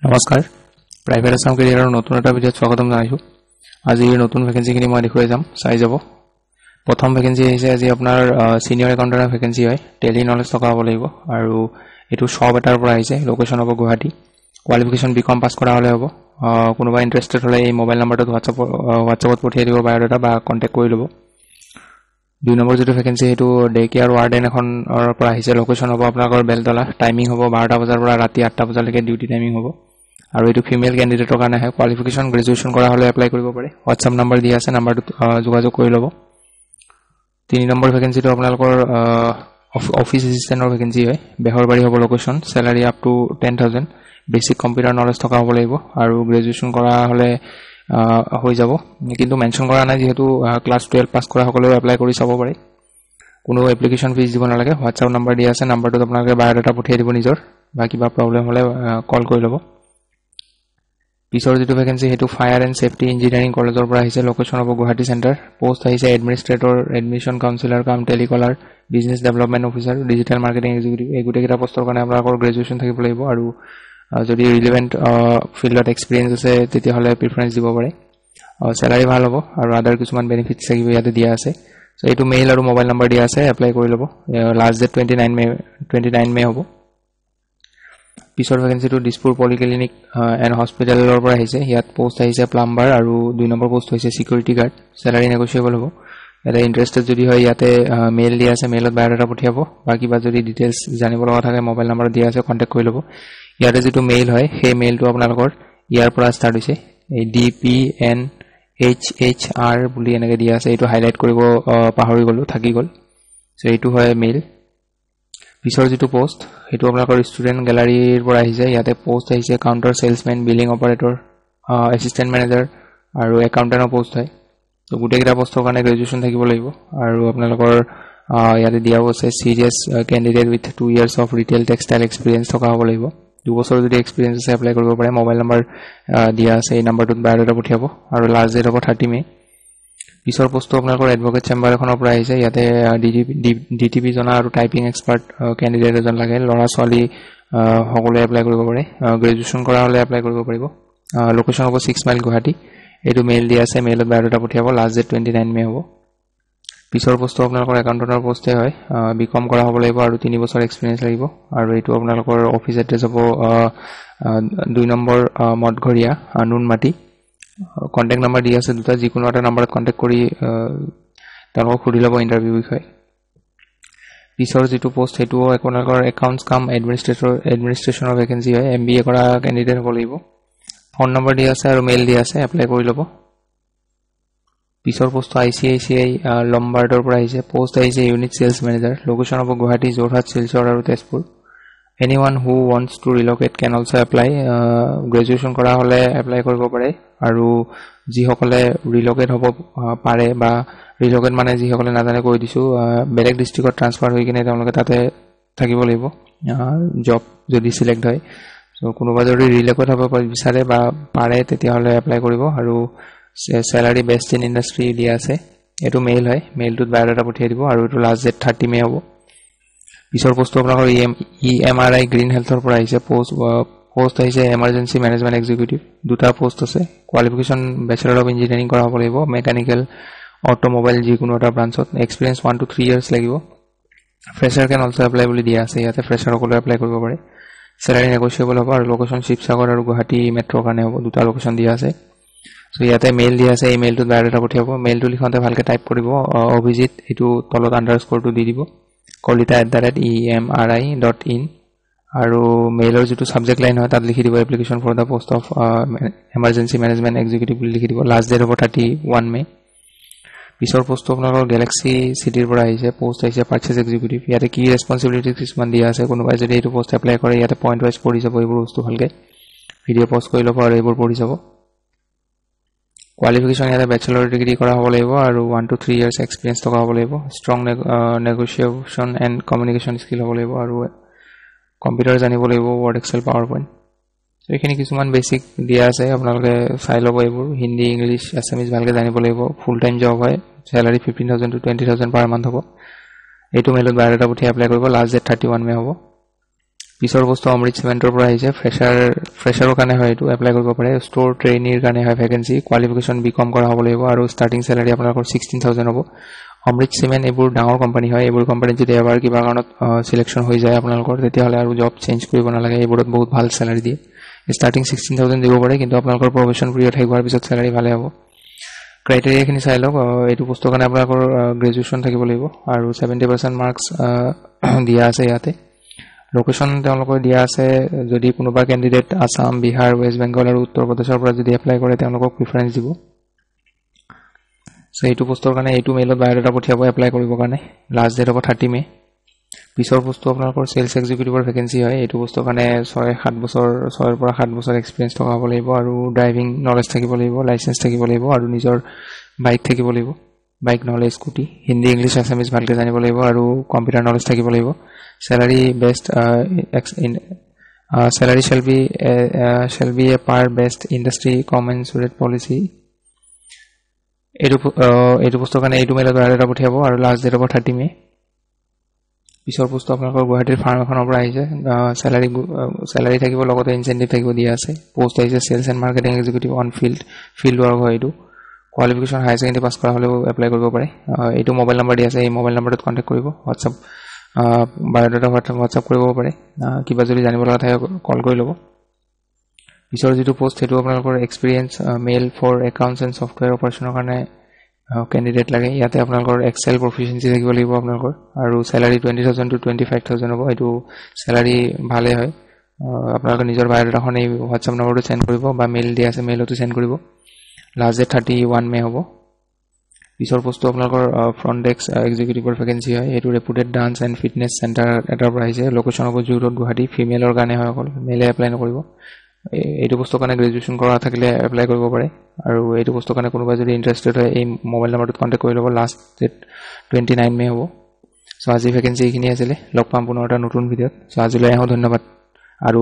নমস্কাৰ প্ৰাইভেট আসাম কেৰিয়াৰৰ নতুন এটা ভিডিঅ'ত স্বাগতম জনাইছো আজি এই নতুন ভ্যাকেন্সিখিনি মই দেখুৱাই যাম চাই যাব প্ৰথম ভ্যাকেন্সি আহিছে আজি আপোনাৰ সিনিয়ৰ একাউন্টেন্টৰ ভ্যাকেন্সি হয় টেলি নলেজ থকা হ'ব লাগিব আৰু এটো সব এটাৰ পৰা আহিছে লোকেশন হ'ব গুৱাহাটী কোৱালিফিকেশন বিকম পাস কৰা হলে হ'ব কোনোবা ইন্টাৰেষ্টেড হলে এই মোবাইল নম্বৰটোত WhatsAppত পঠিয়াই দিব বায়োডাটা বা কন্টাক্ট কৰি লব দুই নম্বৰ যেটো ভ্যাকেন্সি হেতু ডে কেয়াৰ ওয়াৰ্ডেন এখনৰ পৰা আহিছে লোকেশন হ'ব আপোনাকৰ বেলতলা টাইমিং হ'ব 12টা বজাৰ পৰা ৰাতি 8টা বজালৈকে ডিউটি টাইমিং হ'ব আৰু এটো ফিমেল ক্যান্ডিডেটৰ কাৰণে হয় কোৱালিফিকেশন গ্ৰেজুৱেচন কৰা হলে এপ্লাই কৰিব পাৰে WhatsApp নম্বৰ দিয়া আছে নম্বৰটো যোগাযোগ কৰি লব 3 নম্বৰ ভ্যাকেন্সিটো আপোনালোকৰ অফিস এসিস্ট্যান্টৰ ভ্যাকেন্সি হয় বেহৰবাৰী হ'ব location স্যালাৰি up to 10000 basic computer knowledge থকা হ'ব লাগিব আৰু গ্ৰেজুৱেচন কৰা হলে হৈ যাব কিন্তু মেনশন কৰা নাই যেহেতু ক্লাস 12 পাস কৰা সকলেও এপ্লাই কৰি চাব পাৰে কোনো এপ্লিকেশন ফিজ দিব নালাগে WhatsApp নম্বৰ দিয়া আছে নম্বৰটোত আপোনালোকে বায়োডাটা পঠিয়াই দিব নিজৰ বা কিবা প্ৰবলেম হলে কল কৰি লব পিছৰ যেটো ভ্যাকেন্সি হেতু ফায়াৰ এণ্ড সেফটি ইঞ্জিনিয়াৰিং কলেজৰ পৰা আহিছে লোকেশন হ'ব গুৱাহাটী সেন্টাৰ পোষ্ট আহিছে এডমিনিষ্ট্ৰেটৰ এডমিশন কাউন্সিলৰ কাম telecaller business development officer digital marketing executive এই গুটেকিটা পোষ্টৰ কাৰণে আপোনালোকৰ গ্ৰেজুৱেচন থাকিব লাগিব আৰু যদি ৰিলেভেন্ট ফিল্ডত এক্সপেৰিয়েন্স আছে তেতিয়া হলে প্ৰিফাৰেন্স দিব পাৰে স্যালাৰি ভাল হ'ব আৰু আদাৰ কিছুমান বেনিফিটস থাকিব ইয়াতে দিয়া আছে সো এটো মেইল আৰু মোবাইল নম্বৰ দিয়া আছে এপ্লাই কৰি লব লাষ্ট ডেট 29 মে হ'ব পিছৰ ভ্যাকেন্সিটো দিছপুৰ পলিক্লিনিক এণ্ড হস্পিটেলৰ পৰা আহিছে ইয়াত পোষ্ট আহিছে প্লাম্বাৰ আৰু 2 নম্বৰ পোষ্ট হৈছে সিকিউৰিটি গাৰ্ড স্যালাৰি নেগোশিয়েবল হ'ব এটা ইন্টাৰেষ্টেড যদি হয় ইয়াতে মেইল দিয়া আছে মেইলত বায়োডাটা পঠিয়াব বা কিবা যদি ডিটেইলছ জানিব লগা থাকে মোবাইল নম্বৰ দিয়া আছে কন্টাক্ট কৰি লব ইয়াতে যেটো মেইল হয় সেই মেইলটো আপোনালোকৰ ইয়াৰ পৰা ষ্টাৰ্ট হৈছে এই DPNHHR বুলি এনেকে দিয়া আছে এটো হাইলাইট কৰিব পাহৰি গলো থাকি গল সো এটো হয় মেইল পিছৰ যেটো পোষ্ট হেতু আপোনালোকৰ ষ্টুডেন্ট গ্যালাৰীৰ পৰা আহিছে ইয়াতে পোষ্ট আহিছে counter salesman billing operator assistant manager আৰু একাউন্টেন্টৰ পোষ্ট হয় তো গুটেকিটা পোষ্টৰ কাৰণে গ্ৰেজুৱেচন থাকিব লাগিব আৰু আপোনালোকৰ ইয়াতে দিয়া আছে serious candidate with 2 years of retail textile experience থকা হ'ব লাগিব 2 বছৰ যদি এক্সপেৰিয়েন্স আছে এপ্লাই কৰিব পাৰে মোবাইল নম্বৰ দিয়া আছে এই নম্বৰটোত বায়োডাটা পঠিয়াব আৰু লাষ্ট ডেট হ'ব 30 মে পিছৰ পোষ্টটো আপোনালোকৰ এডভোকেট চেম্বাৰ এখনৰ পৰা আহিছে ইয়াতে ডিটিপি জনা আৰু টাইপিং এক্সপাৰ্ট ক্যান্ডিডেট এজন লাগে লৰা ছোৱালী সকলোৱে এপ্লাই কৰিব পাৰে গ্ৰেজুৱেচন কৰা হলে এপ্লাই কৰিব পাৰিব লোকেশন হ'ব 6 মাইল গুৱাহাটী এটো মেইল দিয়া আছে মেইলত বায়োডাটা পঠিয়াব লাষ্ট ডেট 29 মে হ'ব পিছৰ পোষ্টটো আপোনালোকৰ একাউন্টেন্টৰ পোষ্টে হয় বিকম কৰা হ'ব লাগিব আৰু 3 বছৰ এক্সপেৰিয়েন্স লাগিব আৰু এটো আপোনালোকৰ অফিস এড্ৰেছ হ'ব 2 নম্বৰ মদঘৰিয়া নুনমাটি কন্টাক্ট নম্বৰ দিয়া আছে দুটা যিকোনো এটা নম্বৰত কন্টাক্ট কৰি তেওঁলোকক সুধি লব ইন্টাৰভিউ বিষয় পিছৰ যেটো পোষ্ট হেতু আপোনালোকৰ একাউন্টস কাম এডমিনিষ্ট্ৰেচনৰ ভ্যাকেন্সি হয় MBA কৰা ক্যান্ডিডেট হ'ব লাগিব ফোন নম্বৰ দিয়া আছে আৰু মেইল দিয়া আছে এপ্লাই কৰি লব পিছৰ পোষ্ট ICICI লম্বাৰ্ডৰ পৰা আহিছে পোষ্ট আহিছে ইউনিট সেলস মেনেজাৰ লোকেশন হ'ব গুৱাহাটী যোৰহাট শিলচৰ আৰু Tezpur anyone who wants to relocate can also apply graduation কৰা হলে এপ্লাই কৰিব পাৰে আৰু যি সকলে ৰিলোকেট হ'ব পাৰে বা ৰিলোকেট মানে যি সকলে নাজানে কৈ দিছো বেলেগ ডিস্ট্ৰিক্টত ট্ৰান্সফাৰ হৈ কিনে তেওঁলোকে তাতে থাকিব লাগিব জব যদি সিলেক্ট হয় সো কোনোবা যদি ৰিলোকেট হ'ব বিচাৰে বা পাৰে তেতিয়া হলে এপ্লাই কৰিব আৰু স্যালাৰি বেস্ট ইন ইন্ডাষ্ট্ৰি দিয়া আছে এটো মেইল হয় মেইলটোত বায়োডাটা পঠিয়াই দিব আৰু এটো লাষ্ট ডেট 30 মে হ'ব পিছৰ পোষ্ট আপোনালোকৰ EMRI গ্ৰীণ হেলথৰ পৰা আহিছে পোষ্ট আহিছে এমাৰ্জেন্সি মেনেজমেন্ট এক্সিকিউটিভ দুটা পোষ্ট আছে কোৱালিফিকেশন ব্যাচেলৰ অফ ইঞ্জিনিয়াৰিং কৰা হ'ব লাগিব মেকানিক্যাল অটোমোবাইল যিকোনো এটা ব্ৰাঞ্চত এক্সপেৰিয়েন্স 1 to 3 ইয়াৰ্স লাগিব ফ্ৰেছাৰ কেন অলসো এপ্লাই বুলি দিয়া আছে ইয়াতে ফ্ৰেছাৰ সকলো এপ্লাই কৰিব পাৰে স্যালাৰি নেগোশিয়েবল হ'ব আৰু লোকেশন শিৱসাগৰ আৰু গুৱাহাটী মেট্ৰৰ কাৰণে হ'ব দুটা লোকেশন দিয়া আছে সো ইয়াতে মেইল দিয়া আছে এই মেইলটোত বায়োডাটা পঠিয়াব মেইলটো লিখোতে ভালকে টাইপ কৰিব অভিজিত এটো তলত আন্ডাৰস্কোৰটো দি দিব kolita@emri.in আৰু মেইলৰ যেটো সাবজেক্ট লাইন হয় তাত লিখি দিব application for the post of emergency management executive বুলি লিখি দিব লাষ্ট ডেট হ'ব 31 মে পিছৰ পোষ্টটো আপোনালোকৰ গ্যালাক্সি সিটিৰ পৰা আহিছে পোষ্ট আহিছে পাৰচেজ এক্সিকিউটিভ ইয়াতে কি ৰেসপন্সিবিলিটি কিছুমান দিয়া আছে কোনোবাই যদি এইটো পোষ্ট এপ্লাই কৰে ইয়াতে পইণ্ট ওয়াইজ পঢ়ি যাব এইবোৰ বস্তু ভালকে ভিডিও পজ কৰি লব আৰু এইবোৰ পঢ়ি যাব কোৱালিফিকেশন ইয়াতে ব্যাচেলৰ ডিগ্ৰী কৰা হ'ব লাগিব আৰু 1 to 3 ইয়াৰ্স এক্সপেৰিয়েন্স থকা হ'ব লাগিব strong negotiation and communication skill হ'ব লাগিব আৰু কম্পিউটাৰ জানিব লাগিব Word Excel PowerPoint so এখিনি কিছুমান বেসিক দিয়া আছে আপোনালোকে চাই লব এইবোৰ হিন্দী ইংলিশ আসামিজ ভালকে জানিব লাগিব ফুল টাইম জব হয় স্যালাৰি 15000 to 20000 পাৰ মান্থ হ'ব এটো মেইলত বায়োডাটা পঠিয়াই এপ্লাই কৰিব লাষ্ট ডেট 31 মে হ'ব পিছৰ বস্তু অমৃত সিমেন্টৰ পৰা আহিছে ফ্ৰেছাৰৰ কাৰণে হয় এইটো এপ্লাই কৰিব পাৰে ষ্ট'ৰ ট্ৰেইনিৰ কাৰণে হয় ভেকেন্সি কোৱালিফিকেশ্যন বিকম কৰা হ'ব লাগিব আৰু ষ্টাৰ্টিং স্যালাৰি আপোনালোকৰ 16000 হ'ব অমৃত সিমেন্ট এইবোৰ ডাঙৰ কোম্পানী হয় এইবোৰ কোম্পানীত যদি এবাৰ কিবা কাৰণত সিলেকশন হৈ যায় আপোনালোকৰ তেতিয়াহলে আৰু জব চেঞ্জ কৰিব নালাগে এইবোৰত বহুত ভাল স্যালাৰি দিয়ে ষ্টাৰ্টিং 16000 দিব পাৰে কিন্তু আপোনালোকৰ প্ৰবেশন পিৰিয়ড শেষ হোৱাৰ পিছত স্যালাৰি ভালে হ'ব ক্ৰাইটেৰিয়া খিনি চাই লওক এইটো বস্তুৰ কাৰণে আপোনালোকৰ গ্ৰেজুৱেচন থাকিব লাগিব আৰু 70% মাৰ্কস দিয়া আছে ইয়াতে লোকেশন তেওঁলোকৰ দিয়া আছে যদি কোনোবা ক্যান্ডিডেট আসাম বিহাৰ ওয়েস্ট বেংগল আৰু উত্তৰ প্ৰদেশৰ পৰা যদি এপ্লাই কৰে তেওঁলোকক প্ৰিফাৰেন্স দিব সো এইটো পোষ্টৰ কাৰণে এইটো মেইলত বায়োডাটা পঠিয়াব এপ্লাই কৰিবৰ কাৰণে লাষ্ট ডেট হ'ব 30 মে পিছৰ বস্তু আপোনালোকৰ সেলস এক্সিকিউটিভৰ ভেকেন্সি হয় এইটো বস্তুৰ কাৰণে 6-7 বছৰ 6 পৰা 7 বছৰ এক্সপেৰিয়েন্স থকা হ'ব লাগিব আৰু ড্ৰাইভিং নলেজ থাকিব লাগিব লাইসেন্স থাকিব লাগিব আৰু নিজৰ বাইক থাকিব লাগিব বাইক নহলে স্কুটি হিন্দী ইংলিশ আসামিজ ভালকে জানিব লাগিব আৰু কম্পিউটাৰ নলেজ থাকিব লাগিব salary based salary shall be a par based industry commensurate policy এইটো বস্তুৰ কাৰণে এইটো মেইলত বায়োডাটা পঠিয়াব আৰু লাষ্ট ডেট হ'ব 30 মে পিছৰ বস্তু আপোনালোকৰ গুৱাহাটীৰ ফাৰ্ম এখনৰ পৰা আহিছে salary থাকিব লগতে ইনসেন্টিভ থাকিব দিয়া আছে পোষ্ট আহিছে sales and marketing executive on field work হয় এইটো কোৱালিফিকেশ্যন হাই সেকেন্ডাৰী পাস কৰা হলেও এপ্লাই কৰিব পাৰে এইটো মোবাইল নম্বৰ দিয়া আছে এই মোবাইল নম্বৰটোত কন্টাক্ট কৰিব WhatsApp বায়োডাটা WhatsApp কৰিব পাৰে কিবা যদি জানিব লগা থাকে কল কৰি ল'ব পিছৰ যেটো পোষ্ট হেতু আপোনালোকৰ experience male for accounts and software অপাৰেশনৰ কাৰণে ক্যান্ডিডেট লাগে ইয়াতে আপোনালোকৰ এক্সেল প্ৰফিচিয়েন্সি থাকিব লাগিব আপোনালোকৰ আৰু স্যালাৰি 20000 টু 25000 হ'ব এটো স্যালাৰি ভালে হয় আপোনালোকৰ নিজৰ বায়োডাটাখন এই WhatsApp নম্বৰটো সেন্ড কৰিব বা মেইল দিয়া আছে মেইলতো সেন্ড কৰিব লাষ্ট ডেট 31 মে হ'ব পিছৰ পোষ্ট আপোনালোকৰ ফ্ৰন্ট ডেস্ক এক্সিকিউটিভৰ ভেকেন্সি হয় এটো reputed dance and fitness centre এটাৰ পৰা আহিছে লোকেশন হ'ব জু ৰোড গুৱাহাটী ফিমেলৰ কাৰণে হয় অকল মেলে এপ্লাই নকৰিব এইটো বস্তুৰ কাৰণে গ্ৰেজুৱেচন কৰা থাকিলে এপ্লাই কৰিব পাৰে আৰু এইটো বস্তুৰ কাৰণে কোনোবা যদি ইন্টাৰেস্টেড হয় এই মোবাইল নম্বৰটোত কন্টাক্ট কৰি ল'ব লাষ্ট ডেট 29 মে হ'ব সো আজি ভেকেন্সি খিনি আছিল লগ পাম পুনৰ এটা নতুন ভিডিঅত সো আজিলৈ ধন্যবাদ আৰু